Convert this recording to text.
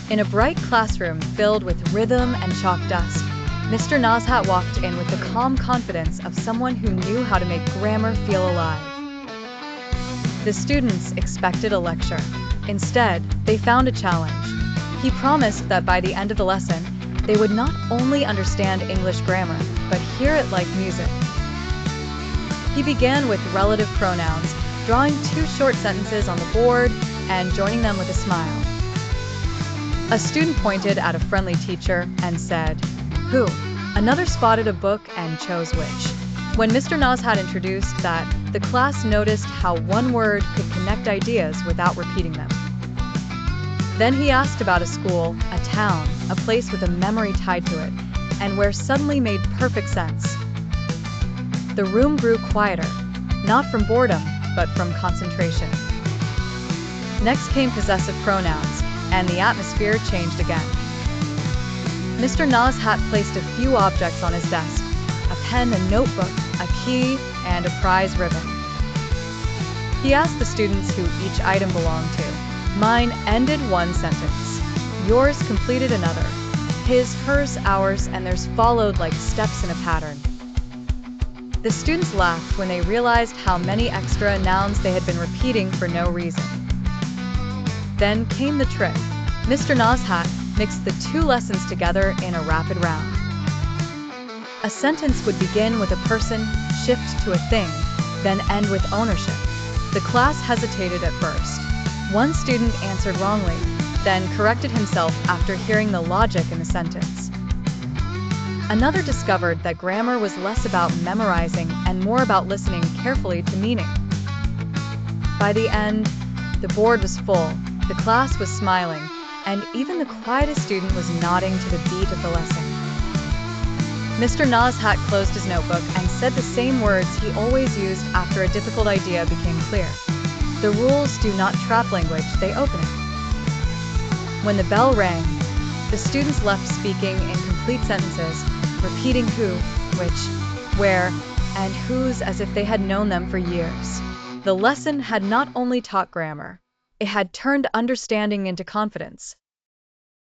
In a bright classroom filled with rhythm and chalk dust, Mr. Nozhat walked in with the calm confidence of someone who knew how to make grammar feel alive. The students expected a lecture. Instead, they found a challenge. He promised that by the end of the lesson, they would not only understand English grammar, but hear it like music. He began with relative pronouns, drawing 2 short sentences on the board and joining them with a smile. A student pointed at a friendly teacher and said, "Who?" Another spotted a book and chose which. When Mr. Nozhat introduced that, the class noticed how one word could connect ideas without repeating them. Then he asked about a school, a town, a place with a memory tied to it, and where suddenly made perfect sense. The room grew quieter, not from boredom, but from concentration. Next came possessive pronouns, and the atmosphere changed again. Mr. Nozhat placed a few objects on his desk: a pen and notebook, a key, and a prize ribbon. He asked the students who each item belonged to. Mine ended one sentence. Yours completed another. His, hers, ours, and theirs followed like steps in a pattern. The students laughed when they realized how many extra nouns they had been repeating for no reason. Then came the trick. Mr. Nozhat mixed the 2 lessons together in a rapid round. A sentence would begin with a person, shift to a thing, then end with ownership. The class hesitated at first. One student answered wrongly, then corrected himself after hearing the logic in the sentence. Another discovered that grammar was less about memorizing and more about listening carefully to meaning. By the end, the board was full, the class was smiling, and even the quietest student was nodding to the beat of the lesson. Mr. Nozhat closed his notebook and said the same words he always used after a difficult idea became clear. The rules do not trap language, they open it. When the bell rang, the students left speaking in complete sentences, repeating who, which, where, and whose as if they had known them for years. The lesson had not only taught grammar, it had turned understanding into confidence.